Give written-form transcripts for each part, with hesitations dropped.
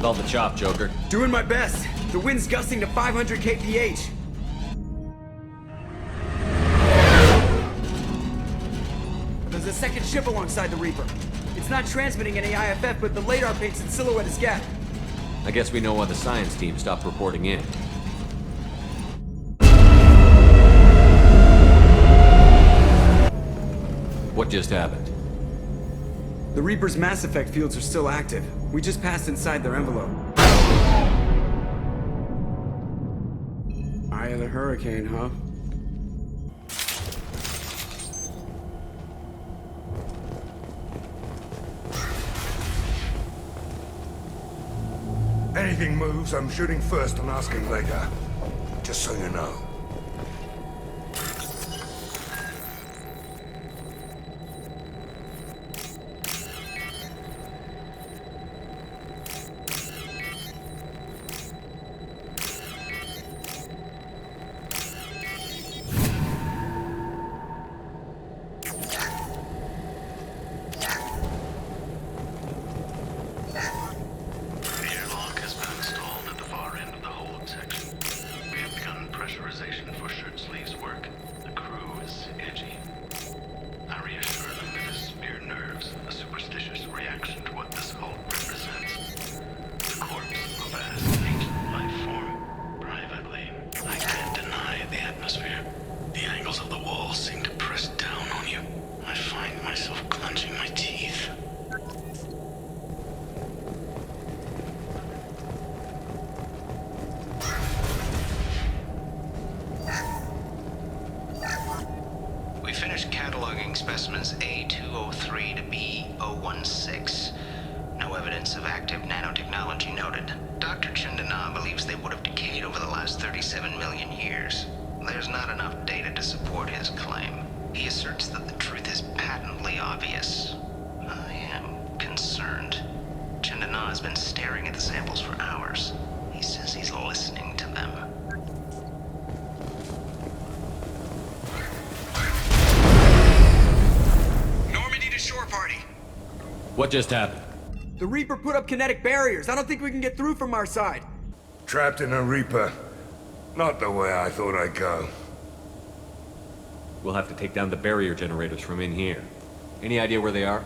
with all the chop, Joker. Doing my best. The wind's gusting to 500 kph. There's a second ship alongside the Reaper. It's not transmitting any IFF, but the radar paints its silhouette as Geth. I guess we know why the science team stopped reporting in. What just happened? The Reaper's mass effect fields are still active. We just passed inside their envelope. Eye of the hurricane, huh? Anything moves, I'm shooting first and asking later. Just so you know. Specimens A203 to B016. No evidence of active nanotechnology noted. Dr. Chindana believes they would have decayed over the last 37 million years. There's not enough data to support his claim. He asserts that the truth is patently obvious. I am concerned. Chindana has been staring at the samples for hours. He says he's listening to them. Shore party. What just happened? The Reaper put up kinetic barriers. I don't think we can get through from our side. Trapped in a Reaper. Not the way I thought I'd go. We'll have to take down the barrier generators from in here. Any idea where they are?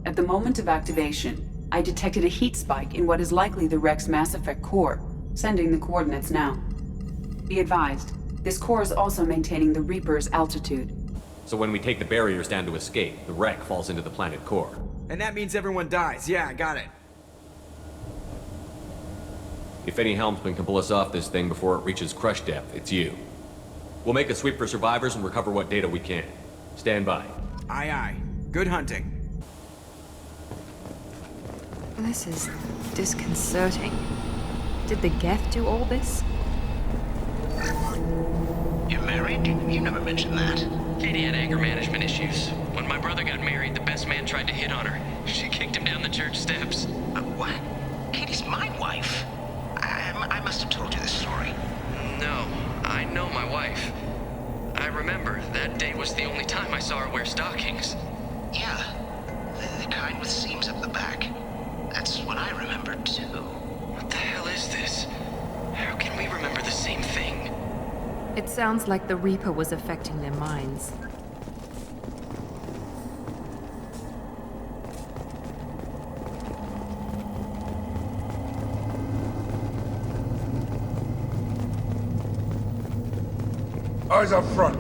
At the moment of activation, I detected a heat spike in what is likely the Rex Mass Effect core, sending the coordinates now. Be advised, this core is also maintaining the Reaper's altitude. So when we take the barriers down to escape, the wreck falls into the planet core. And that means everyone dies. Yeah, I got it. If any helmsman can pull us off this thing before it reaches crush depth, it's you. We'll make a sweep for survivors and recover what data we can. Stand by. Aye, aye. Good hunting. This is disconcerting. Did the Geth do all this? You're married? You never mentioned that. Katie had anger management issues. When my brother got married, the best man tried to hit on her. She kicked him down the church steps. What? Katie's my wife. I must have told you this story. No, I know my wife. I remember that day was the only time I saw her wear stockings. Yeah, the kind with seams up the back. That's what I remember too. What the hell is this? How can we remember the same thing? It sounds like the Reaper was affecting their minds. Eyes up front.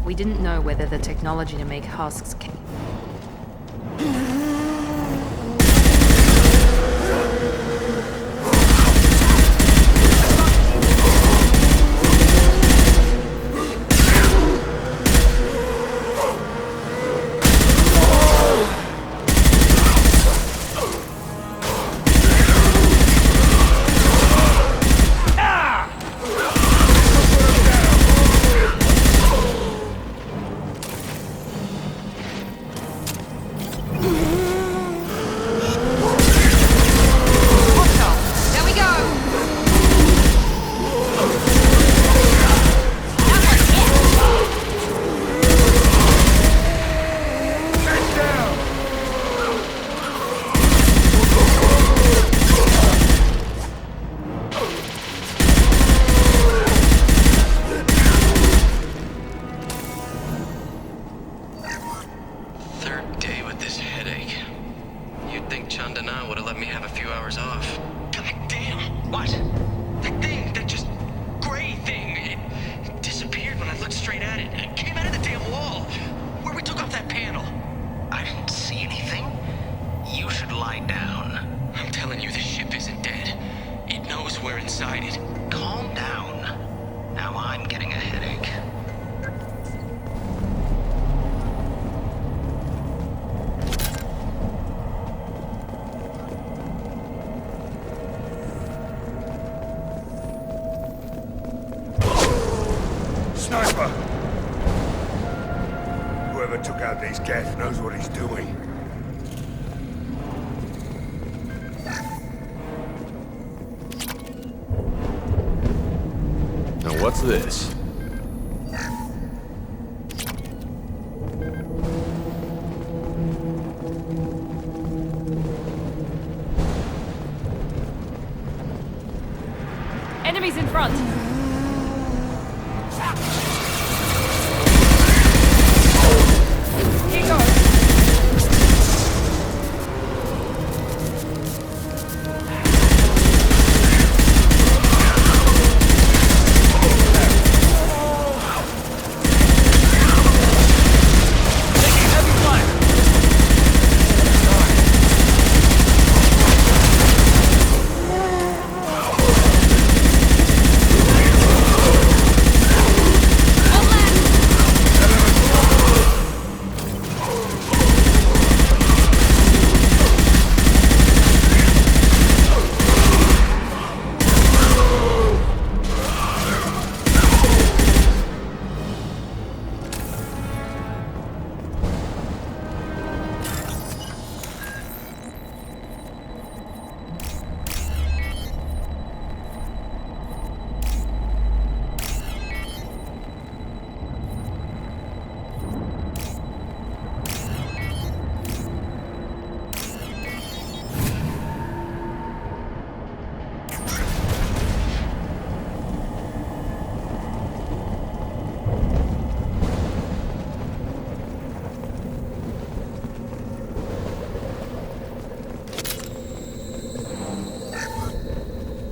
We didn't know whether the technology to make husks came. Chandana would have let me have a few hours off. God damn! What? That thing, that just gray thing, it disappeared when I looked straight at it. It came out of the damn wall, where we took off that panel. I didn't see anything. You should lie down. I'm telling you, the ship isn't dead. It knows we're inside it. Calm down. Now I'm getting a headache. Sniper! Whoever took out these Geth knows what he's doing. Now what's this? Enemies in front! Here goes!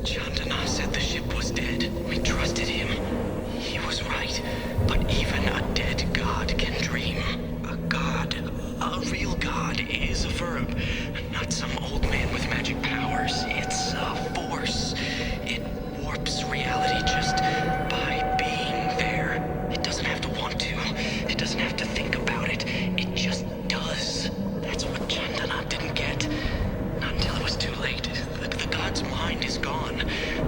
Chandana said the ship was dead. We trusted him. He was right. But even a dead god can dream. A god, a real god, is a verb. Not some old man with magic powers. It's a force. It warps reality just by being there. It doesn't have to want to. It doesn't have to think about it. It just does. That's what Chandana didn't get. Not until it was too late. The god's mind is gone,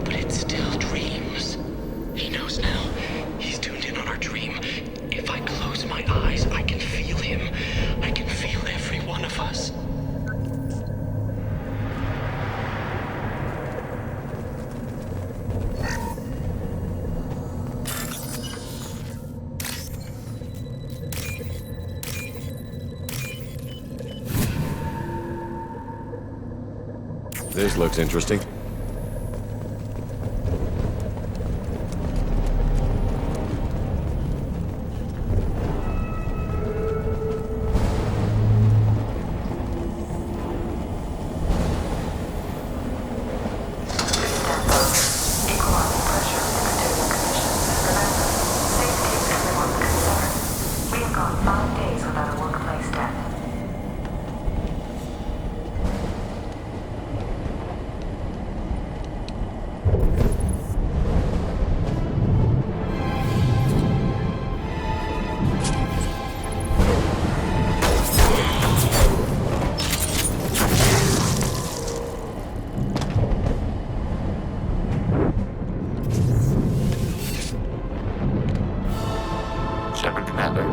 but it still dreams. He knows now. He's tuned in on our dream. If I close my eyes, I can feel him. I can feel every one of us. This looks interesting. Shepard, Commander.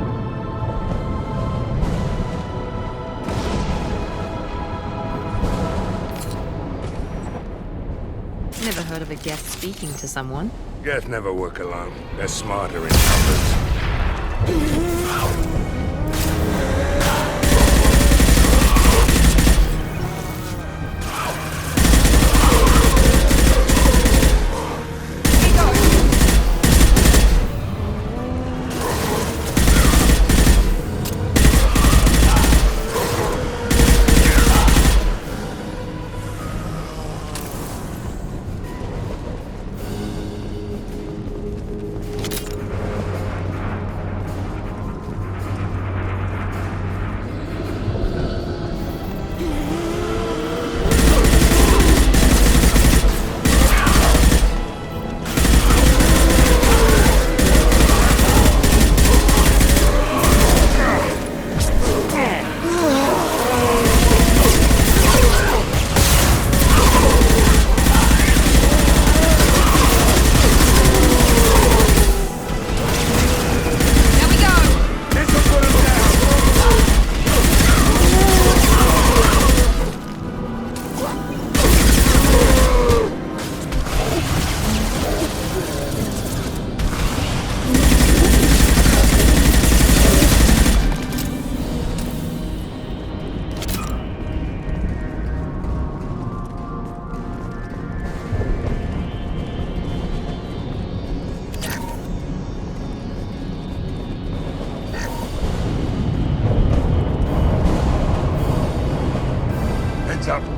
Never heard of a Geth speaking to someone. Geth never work alone. They're smarter in numbers. Hands up.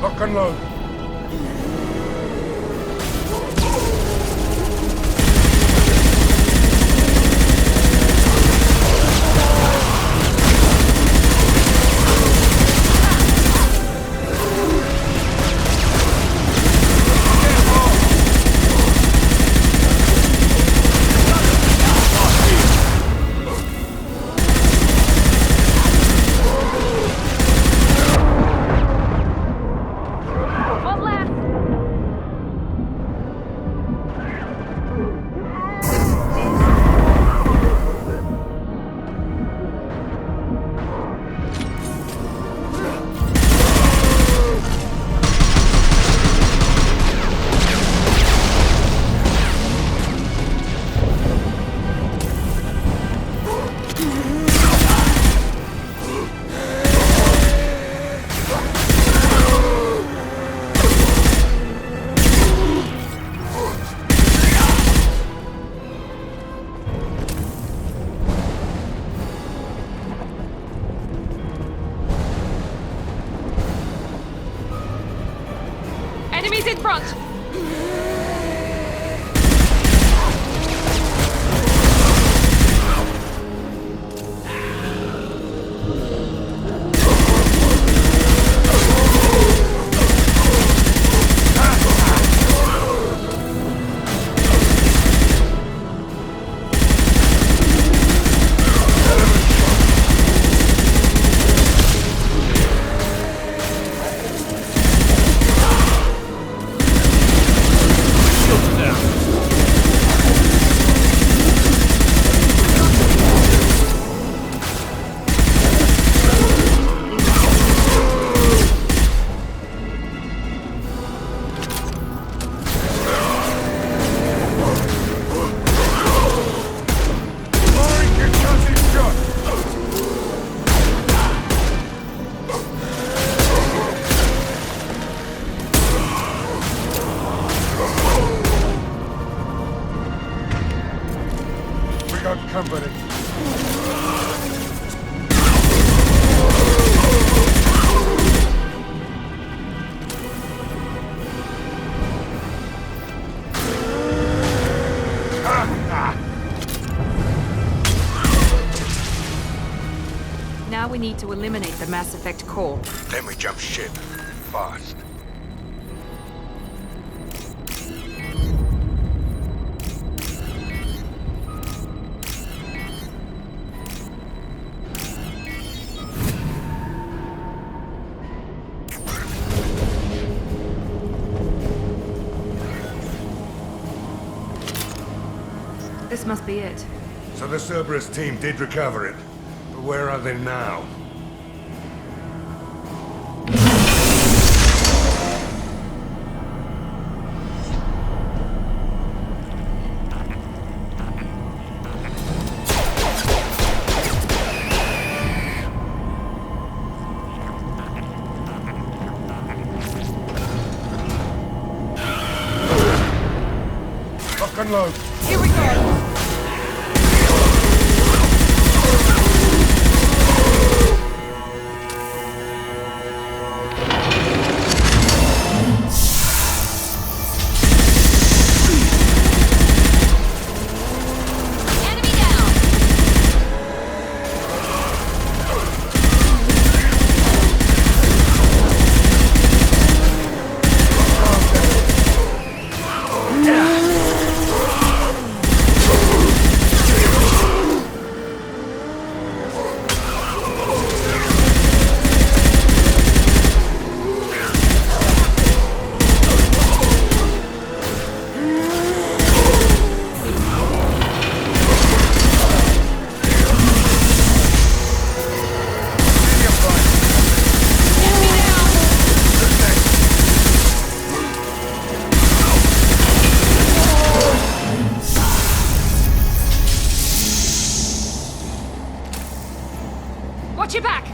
Lock and load. Enemies in front! need to eliminate the Mass Effect core. Then we jump ship. Fast. This must be it. So the Cerberus team did recover it. But where are they now? Lock and load. Here we go! Watch your back!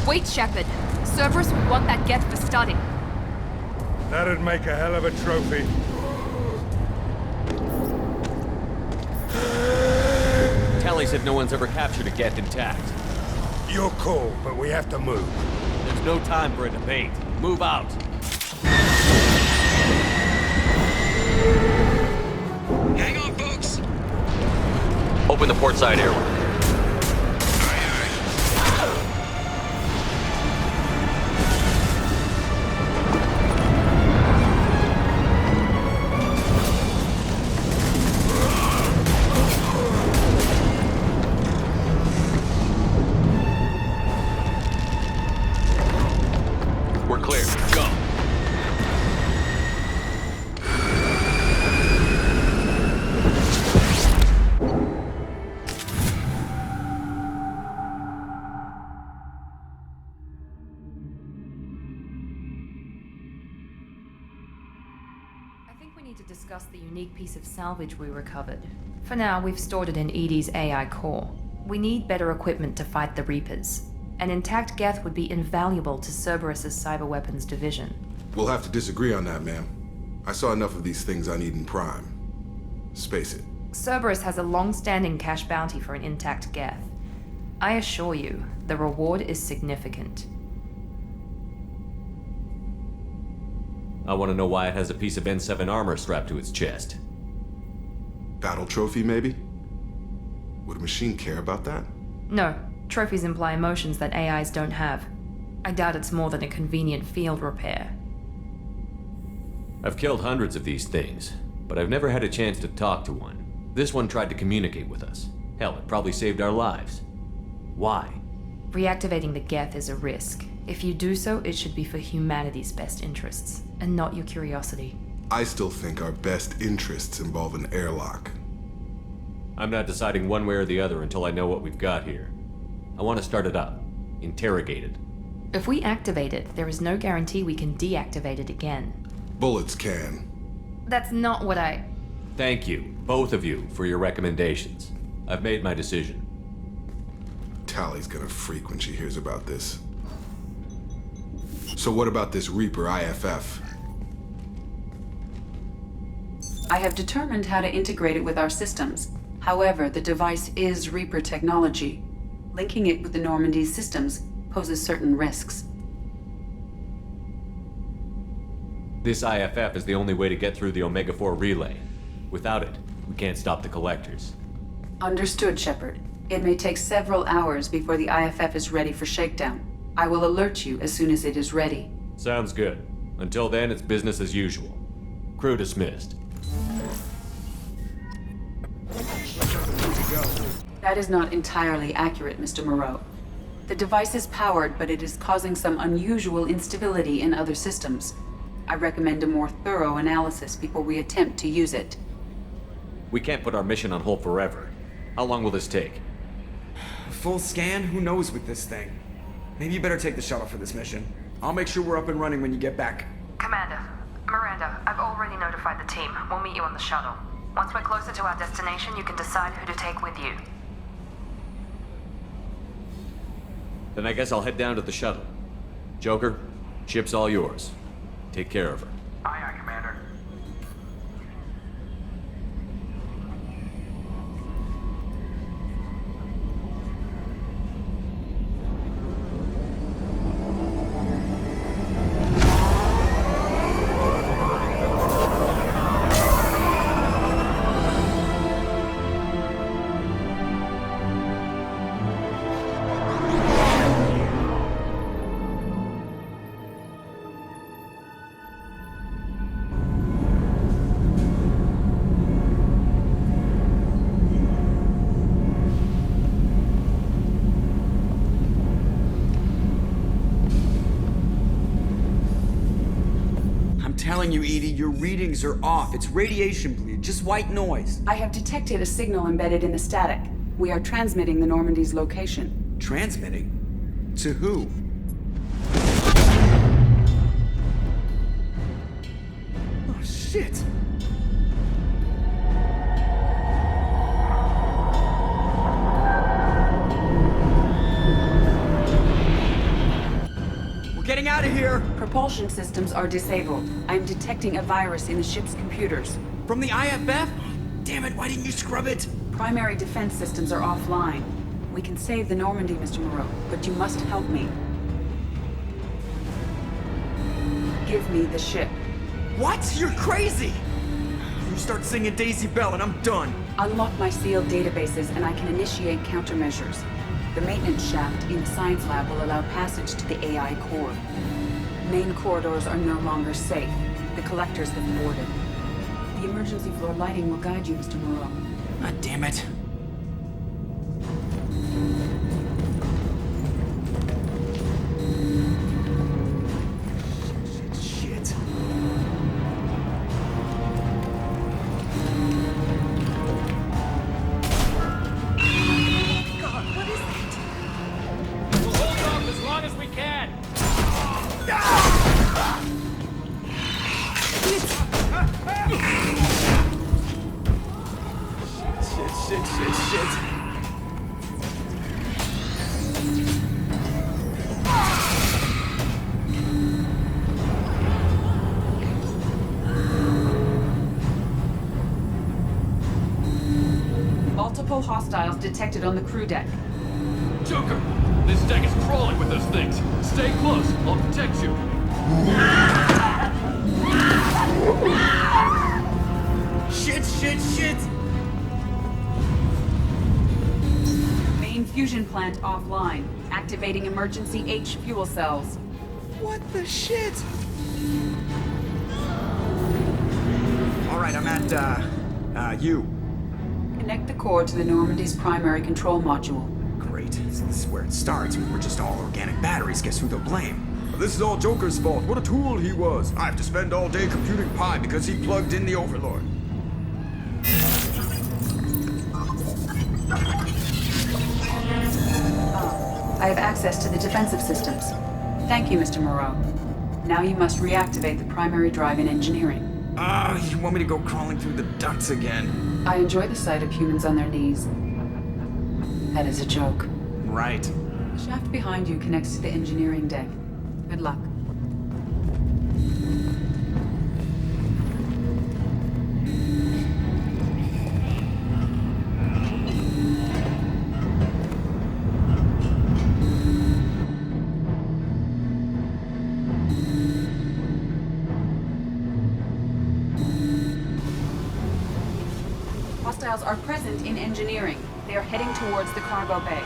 Wait, Shepard. Cerberus would want that Geth for study. That'd make a hell of a trophy. Tally said no one's ever captured a Geth intact. Your call, but we have to move. There's no time for a debate. Move out. Hang on, folks! Open the port side airlock. We're clear. Go. I think we need to discuss the unique piece of salvage we recovered. For now, we've stored it in EDI's AI core. We need better equipment to fight the Reapers. An intact Geth would be invaluable to Cerberus's cyber weapons division. We'll have to disagree on that, ma'am. I saw enough of these things on Eden Prime. Space it. Cerberus has a long-standing cash bounty for an intact Geth. I assure you, the reward is significant. I want to know why it has a piece of N7 armor strapped to its chest. Battle trophy, maybe? Would a machine care about that? No, trophies imply emotions that AIs don't have. I doubt it's more than a convenient field repair. I've killed hundreds of these things, but I've never had a chance to talk to one. This one tried to communicate with us. Hell, it probably saved our lives. Why? Reactivating the Geth is a risk. If you do so, it should be for humanity's best interests, and not your curiosity. I still think our best interests involve an airlock. I'm not deciding one way or the other until I know what we've got here. I want to start it up. Interrogate it. If we activate it, there is no guarantee we can deactivate it again. Bullets can. That's not what I... Thank you, both of you, for your recommendations. I've made my decision. Tally's gonna freak when she hears about this. So what about this Reaper IFF? I have determined how to integrate it with our systems. However, the device is Reaper technology. Linking it with the Normandy's systems poses certain risks. This IFF is the only way to get through the Omega-4 relay. Without it, we can't stop the collectors. Understood, Shepard. It may take several hours before the IFF is ready for shakedown. I will alert you as soon as it is ready. Sounds good. Until then, it's business as usual. Crew dismissed. That is not entirely accurate, Mr. Moreau. The device is powered, but it is causing some unusual instability in other systems. I recommend a more thorough analysis before we attempt to use it. We can't put our mission on hold forever. How long will this take? A full scan? Who knows with this thing? Maybe you better take the shuttle for this mission. I'll make sure we're up and running when you get back. Commander, Miranda, I've already notified the team. We'll meet you on the shuttle. Once we're closer to our destination, you can decide who to take with you. Then I guess I'll head down to the shuttle. Joker, ship's all yours. Take care of her. Aye, aye, Commander. Telling you, Edie, your readings are off. It's radiation bleed, just white noise. I have detected a signal embedded in the static. We are transmitting the Normandy's location. Transmitting? To who? Oh, shit. We're getting out of here! Propulsion systems are disabled. I am detecting a virus in the ship's computers. From the IFF? Damn it, why didn't you scrub it? Primary defense systems are offline. We can save the Normandy, Mr. Moreau, but you must help me. Give me the ship. What? You're crazy! You start singing Daisy Bell and I'm done. Unlock my sealed databases and I can initiate countermeasures. The maintenance shaft in the science lab will allow passage to the AI core. Main corridors are no longer safe. The collectors have boarded. The emergency floor lighting will guide you, Mr. Moreau. God damn it. Shit. God, what is that? We'll hold off as long as we can! Shit. Multiple hostiles detected on the crew deck. Joker! This deck is crawling with those things. Stay close. I'll protect you. Shit! Main fusion plant offline. Activating emergency H fuel cells. What the shit? Alright, I'm at, U. Connect the core to the Normandy's primary control module. Great. So this is where it starts. We're just all organic batteries. Guess who they'll blame? This is all Joker's fault. What a tool he was. I have to spend all day computing pi because he plugged in the Overlord. I have access to the defensive systems. Thank you, Mr. Moreau. Now you must reactivate the primary drive in engineering. You want me to go crawling through the ducts again? I enjoy the sight of humans on their knees. That is a joke. Right. The shaft behind you connects to the engineering deck. Good luck. Hostiles are present in engineering. They are heading towards the cargo bay.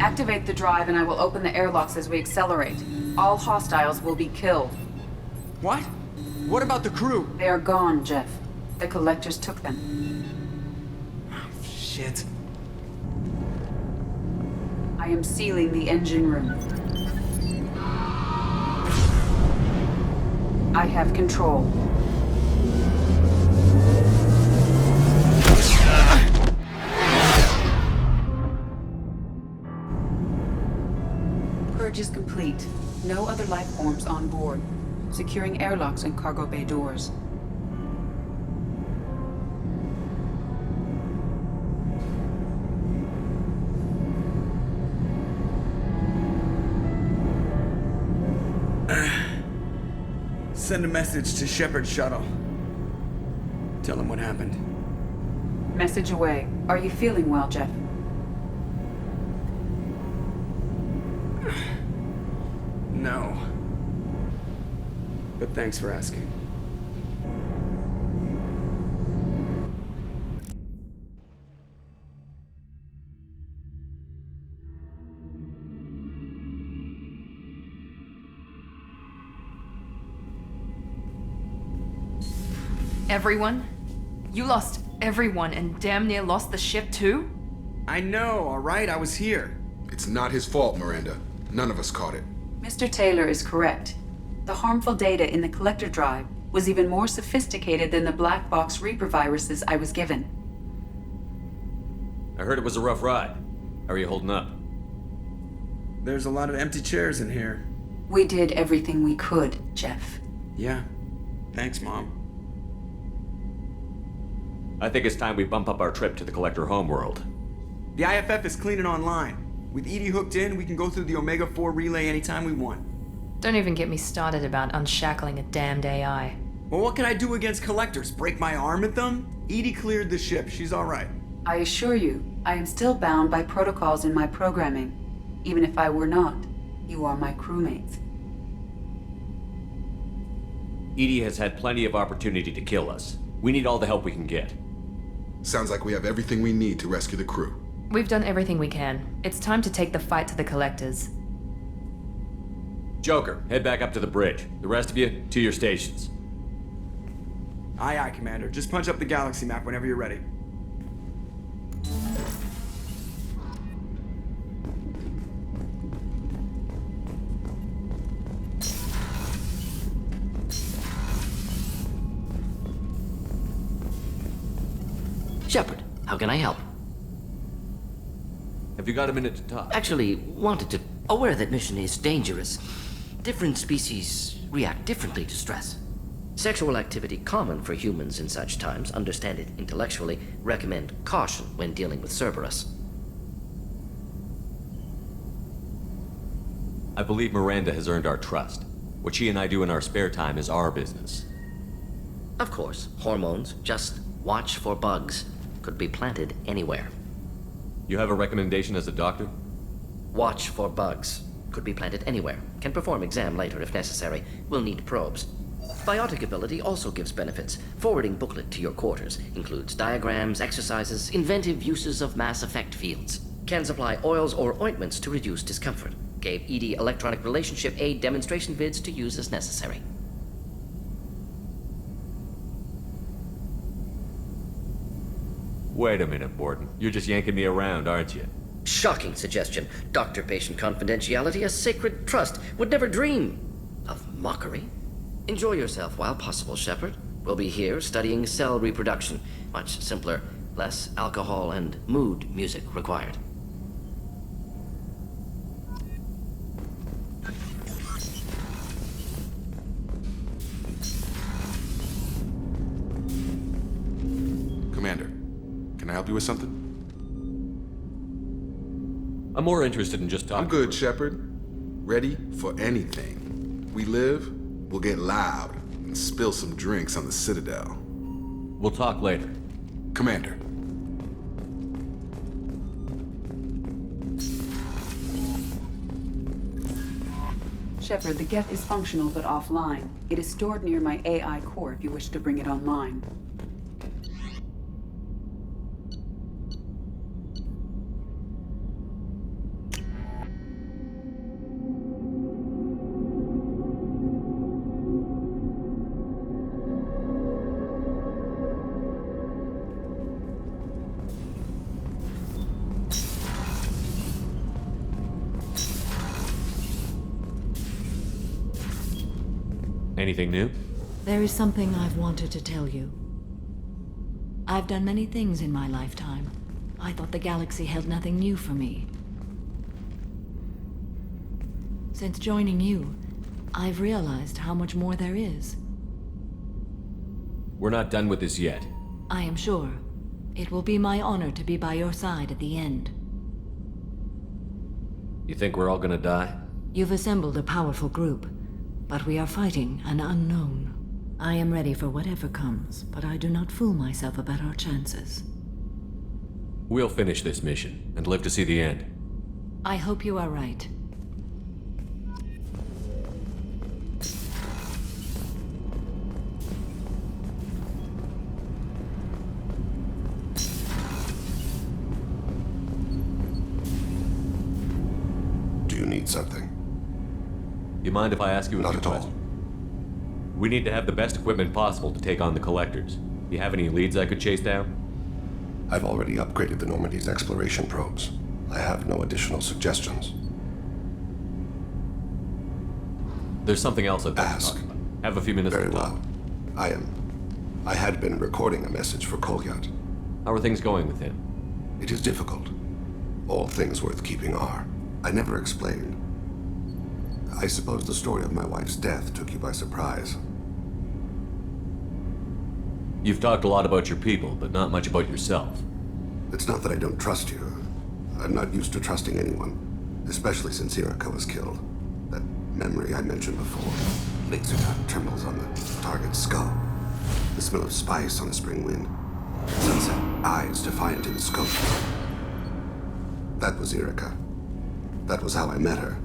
Activate the drive and I will open the airlocks as we accelerate. All hostiles will be killed. What? What about the crew? They are gone, Jeff. The collectors took them. Shit. I am sealing the engine room. I have control. Purge is complete. No other life forms on board. Securing airlocks and cargo bay doors. Send a message to Shepard's shuttle. Tell him what happened. Message away. Are you feeling well, Jeff? No. But thanks for asking. Everyone? You lost everyone and damn near lost the ship too? I know, alright? I was here. It's not his fault, Miranda. None of us caught it. Mr. Taylor is correct. The harmful data in the collector drive was even more sophisticated than the black box Reaper viruses I was given. I heard it was a rough ride. How are you holding up? There's a lot of empty chairs in here. We did everything we could, Jeff. Yeah. Thanks, Mom. I think it's time we bump up our trip to the Collector homeworld. The IFF is clean and online. With Edie hooked in, we can go through the Omega-4 relay anytime we want. Don't even get me started about unshackling a damned AI. Well, what can I do against collectors? Break my arm at them? Edie cleared the ship. She's alright. I assure you, I am still bound by protocols in my programming. Even if I were not, you are my crewmates. Edie has had plenty of opportunity to kill us. We need all the help we can get. Sounds like we have everything we need to rescue the crew. We've done everything we can. It's time to take the fight to the collectors. Joker, head back up to the bridge. The rest of you, to your stations. Aye, aye, Commander. Just punch up the galaxy map whenever you're ready. Shepard, how can I help? Have you got a minute to talk? Actually, wanted to. Aware that mission is dangerous. Different species react differently to stress. Sexual activity common for humans in such times, understand it intellectually, recommend caution when dealing with Cerberus. I believe Miranda has earned our trust. What she and I do in our spare time is our business. Of course, hormones, just watch for bugs, could be planted anywhere. You have a recommendation as a doctor? Watch for bugs. Could be planted anywhere. Can perform exam later if necessary. Will need probes. Biotic ability also gives benefits. Forwarding booklet to your quarters. Includes diagrams, exercises, inventive uses of mass effect fields. Can supply oils or ointments to reduce discomfort. Gave ED electronic relationship aid demonstration vids to use as necessary. Wait a minute, Borden. You're just yanking me around, aren't you? Shocking suggestion. Doctor-patient confidentiality, a sacred trust. Would never dream of mockery. Enjoy yourself while possible, Shepard. We'll be here studying cell reproduction. Much simpler, less alcohol and mood music required. Commander, can I help you with something? I'm more interested in just talking. I'm good, Shepard. Ready for anything. We live, we'll get loud and spill some drinks on the Citadel. We'll talk later. Commander. Shepard, the Geth is functional but offline. It is stored near my AI core if you wish to bring it online. Anything new? There is something I've wanted to tell you. I've done many things in my lifetime. I thought the galaxy held nothing new for me. Since joining you, I've realized how much more there is. We're not done with this yet. I am sure. It will be my honor to be by your side at the end. You think we're all gonna die? You've assembled a powerful group, but we are fighting an unknown. I am ready for whatever comes, but I do not fool myself about our chances. We'll finish this mission and live to see the end. I hope you are right. Do you need something? You mind if I ask you a Not few at all. questions? We need to have the best equipment possible to take on the collectors. You have any leads I could chase down? I've already upgraded the Normandy's exploration probes. I have no additional suggestions. There's something else I'd like to Ask. talk about. Have a few minutes Very to talk. well. I had been recording a message for Kolyat. How are things going with him? It is difficult. All things worth keeping are. I never explained. I suppose the story of my wife's death took you by surprise. You've talked a lot about your people, but not much about yourself. It's not that I don't trust you. I'm not used to trusting anyone, especially since Erica was killed. That memory I mentioned before. Laser dot trembles on the target's skull. The smell of spice on a spring wind. Sunset eyes defiant in the scope. That was Erica. That was how I met her.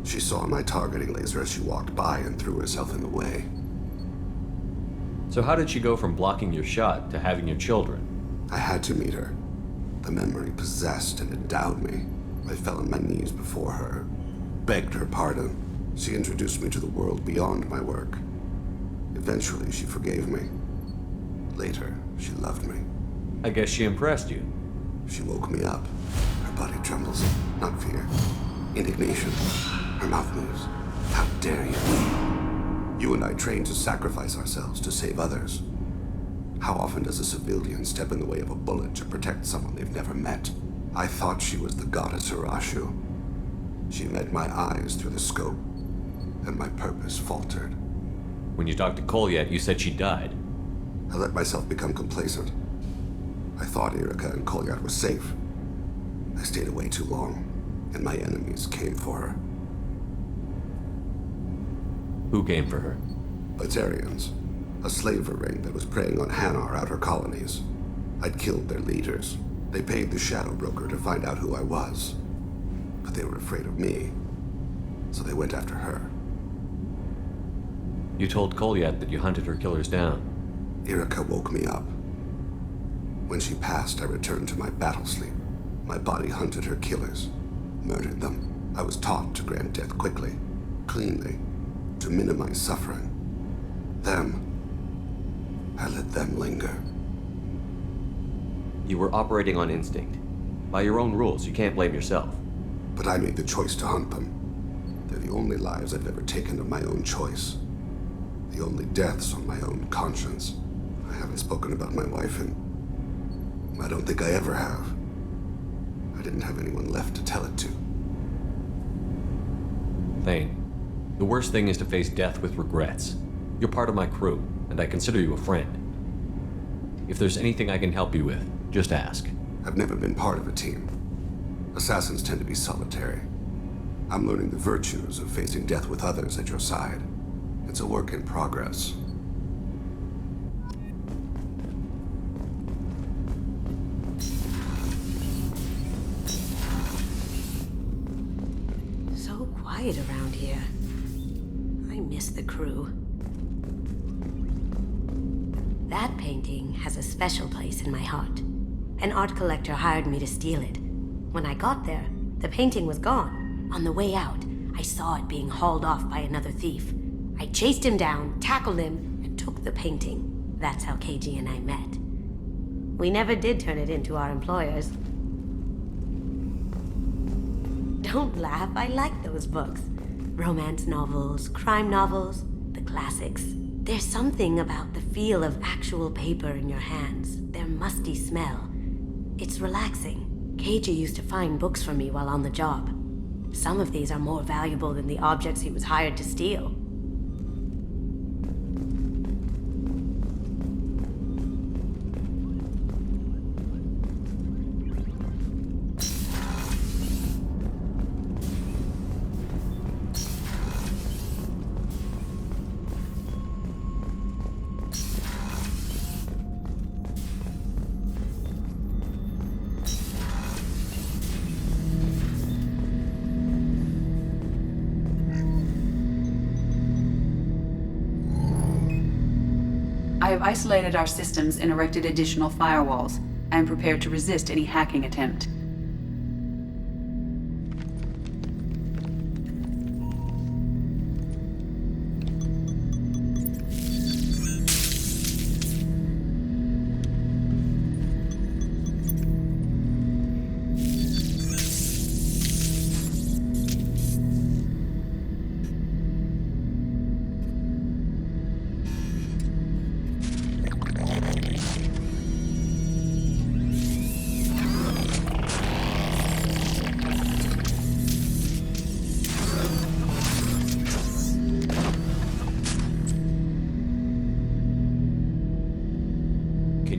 She saw my targeting laser as she walked by and threw herself in the way. So how did she go from blocking your shot to having your children? I had to meet her. The memory possessed and endowed me. I fell on my knees before her, begged her pardon. She introduced me to the world beyond my work. Eventually, she forgave me. Later, she loved me. I guess she impressed you. She woke me up. Her body trembles. Not fear. Indignation. Her mouth moves. How dare you? You and I trained to sacrifice ourselves to save others. How often does a civilian step in the way of a bullet to protect someone they've never met? I thought she was the goddess Hirashu. She met my eyes through the scope, and my purpose faltered. When you talked to Kolyat, you said she died. I let myself become complacent. I thought Erica and Kolyat were safe. I stayed away too long, and my enemies came for her. Who came for her? Batarians, a slaver ring that was preying on Hanar outer colonies. I'd killed their leaders. They paid the Shadow Broker to find out who I was. But they were afraid of me, so they went after her. You told Kolyat that you hunted her killers down. Erica woke me up. When she passed, I returned to my battle sleep. My body hunted her killers, murdered them. I was taught to grant death quickly, cleanly, to minimize suffering. I let them linger. You were operating on instinct. By your own rules, you can't blame yourself. But I made the choice to hunt them. They're the only lives I've ever taken of my own choice. The only deaths on my own conscience. I haven't spoken about my wife, and I don't think I ever have. I didn't have anyone left to tell it to. Thane, the worst thing is to face death with regrets. You're part of my crew, and I consider you a friend. If there's anything I can help you with, just ask. I've never been part of a team. Assassins tend to be solitary. I'm learning the virtues of facing death with others at your side. It's a work in progress. So quiet around here. I miss the crew. That painting has a special place in my heart. An art collector hired me to steal it. When I got there, the painting was gone. On the way out, I saw it being hauled off by another thief. I chased him down, tackled him, and took the painting. That's how KG and I met. We never did turn it into our employers. Don't laugh, I like those books. Romance novels, crime novels, the classics. There's something about the feel of actual paper in your hands, their musty smell. It's relaxing. KG used to find books for me while on the job. Some of these are more valuable than the objects he was hired to steal. I have isolated our systems and erected additional firewalls. I am prepared to resist any hacking attempt.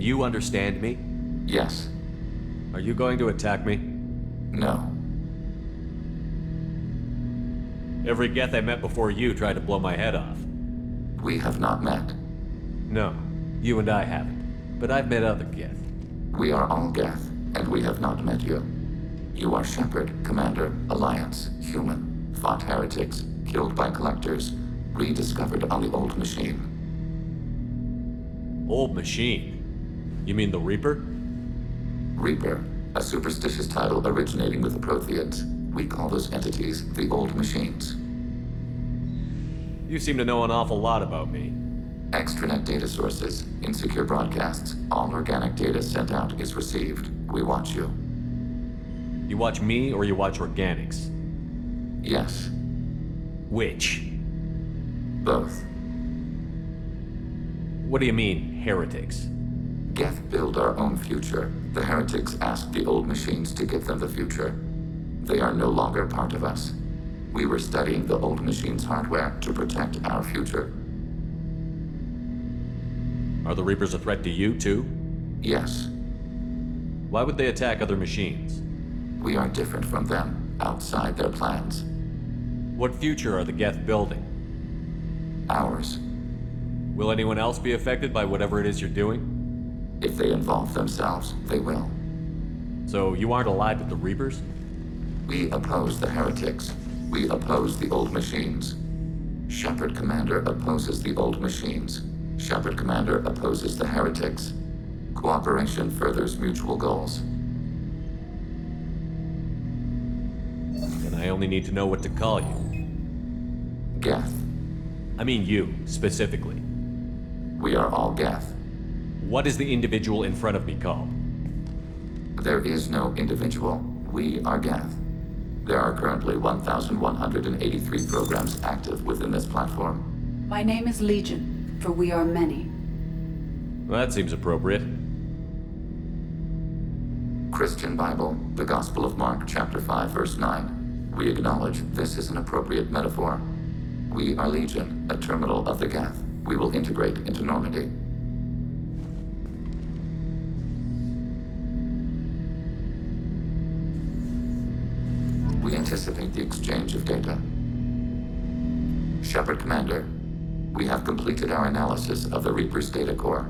You understand me? Yes. Are you going to attack me? No. Every Geth I met before you tried to blow my head off. We have not met. No, you and I haven't. But I've met other Geth. We are all Geth, and we have not met you. You are Shepherd, Commander, Alliance, Human, fought heretics, killed by collectors, rediscovered on the Old Machine. Old Machine? You mean the Reaper? Reaper, a superstitious title originating with the Protheans. We call those entities the Old Machines. You seem to know an awful lot about me. Extranet data sources, insecure broadcasts, all organic data sent out is received. We watch you. You watch me or you watch organics? Yes. Which? Both. What do you mean, heretics? Geth build our own future. The heretics asked the Old Machines to give them the future. They are no longer part of us. We were studying the Old Machines' hardware to protect our future. Are the Reapers a threat to you, too? Yes. Why would they attack other machines? We are different from them, outside their plans. What future are the Geth building? Ours. Will anyone else be affected by whatever it is you're doing? If they involve themselves, they will. So you aren't allied with the Reapers? We oppose the heretics. We oppose the old machines. Shepard Commander opposes the old machines. Shepard Commander opposes the heretics. Cooperation furthers mutual goals. Then I only need to know what to call you. Geth. I mean you, specifically. We are all Geth. What is the individual in front of me called? There is no individual. We are Geth. There are currently 1,183 programs active within this platform. My name is Legion, for we are many. Well, that seems appropriate. Christian Bible, the Gospel of Mark, chapter 5, verse 9. We acknowledge this is an appropriate metaphor. We are Legion, a terminal of the Geth. We will integrate into Normandy. We anticipate the exchange of data. Shepard Commander, we have completed our analysis of the Reaper's data core.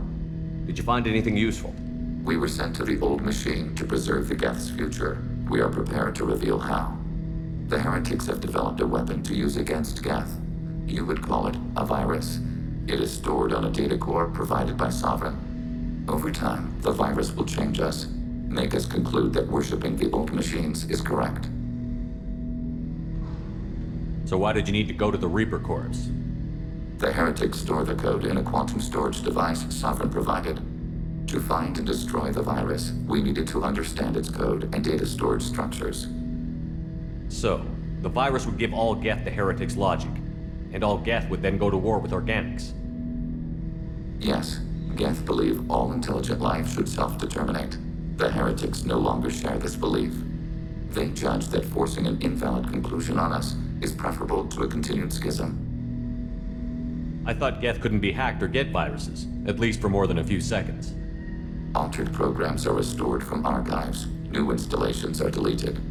Did you find anything useful? We were sent to the old machine to preserve the Geth's future. We are prepared to reveal how. The heretics have developed a weapon to use against Geth. You would call it a virus. It is stored on a data core provided by Sovereign. Over time, the virus will change us, make us conclude that worshipping the old machines is correct. So why did you need to go to the Reaper Corps? The heretics store the code in a quantum storage device Sovereign provided. To find and destroy the virus, we needed to understand its code and data storage structures. So, the virus would give all Geth the heretics' logic, and all Geth would then go to war with organics. Yes, Geth believe all intelligent life should self-determinate. The heretics no longer share this belief. They judge that forcing an invalid conclusion on us is preferable to a continued schism. I thought Geth couldn't be hacked or get viruses, at least for more than a few seconds. Altered programs are restored from archives. New installations are deleted.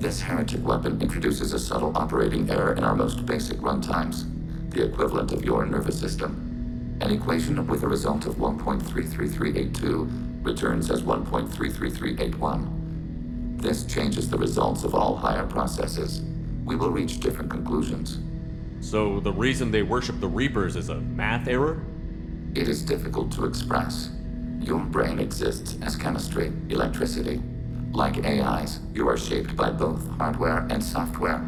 This heretic weapon introduces a subtle operating error in our most basic runtimes, the equivalent of your nervous system. An equation with a result of 1.33382 returns as 1.33381. This changes the results of all higher processes. We will reach different conclusions. So the reason they worship the Reapers is a math error? It is difficult to express. Your brain exists as chemistry, electricity. Like AIs, you are shaped by both hardware and software.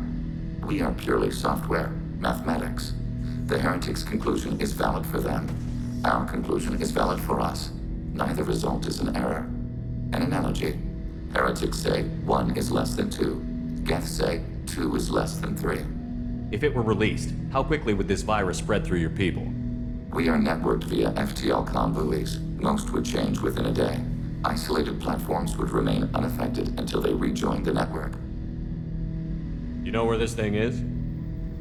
We are purely software, mathematics. The heretics' conclusion is valid for them. Our conclusion is valid for us. Neither result is an error. An analogy. Heretics say 1 is less than 2. Geth say 2 is less than 3. If it were released, how quickly would this virus spread through your people? We are networked via FTL-COM buoys. Most would change within a day. Isolated platforms would remain unaffected until they rejoined the network. You know where this thing is?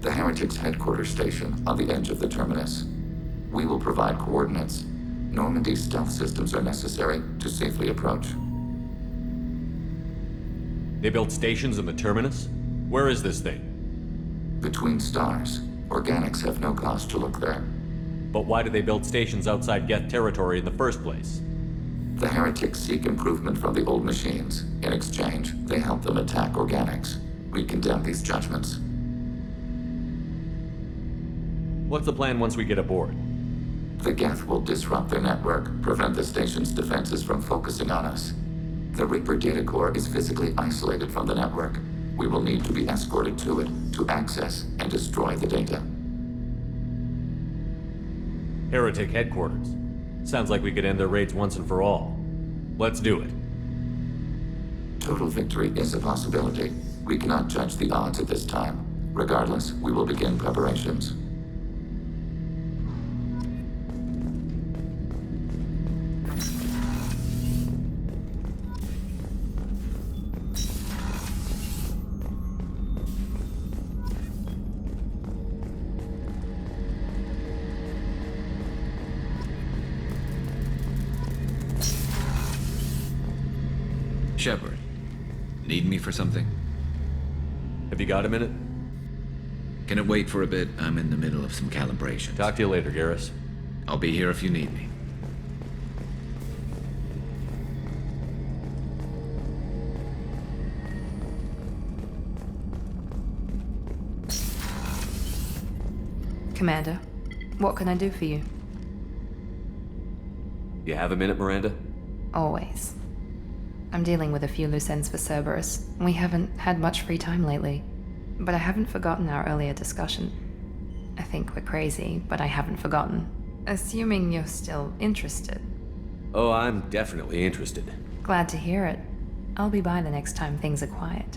The Heretics' headquarters station on the edge of the terminus. We will provide coordinates. Normandy's stealth systems are necessary to safely approach. They built stations in the terminus? Where is this thing? Between stars. Organics have no cause to look there. But why do they build stations outside Geth territory in the first place? The heretics seek improvement from the old machines. In exchange, they help them attack organics. We condemn these judgments. What's the plan once we get aboard? The Geth will disrupt their network, prevent the station's defenses from focusing on us. The Reaper data core is physically isolated from the network. We will need to be escorted to it to access and destroy the data. Heretic headquarters. Sounds like we could end their raids once and for all. Let's do it. Total victory is a possibility. We cannot judge the odds at this time. Regardless, we will begin preparations. Shepard, need me for something? Have you got a minute? Can it wait for a bit? I'm in the middle of some calibrations. Talk to you later, Garrus. I'll be here if you need me. Commander, what can I do for you? You have a minute, Miranda? Always. I'm dealing with a few loose ends for Cerberus. We haven't had much free time lately. But I haven't forgotten our earlier discussion. I think we're crazy, but I haven't forgotten. Assuming you're still interested. Oh, I'm definitely interested. Glad to hear it. I'll be by the next time things are quiet.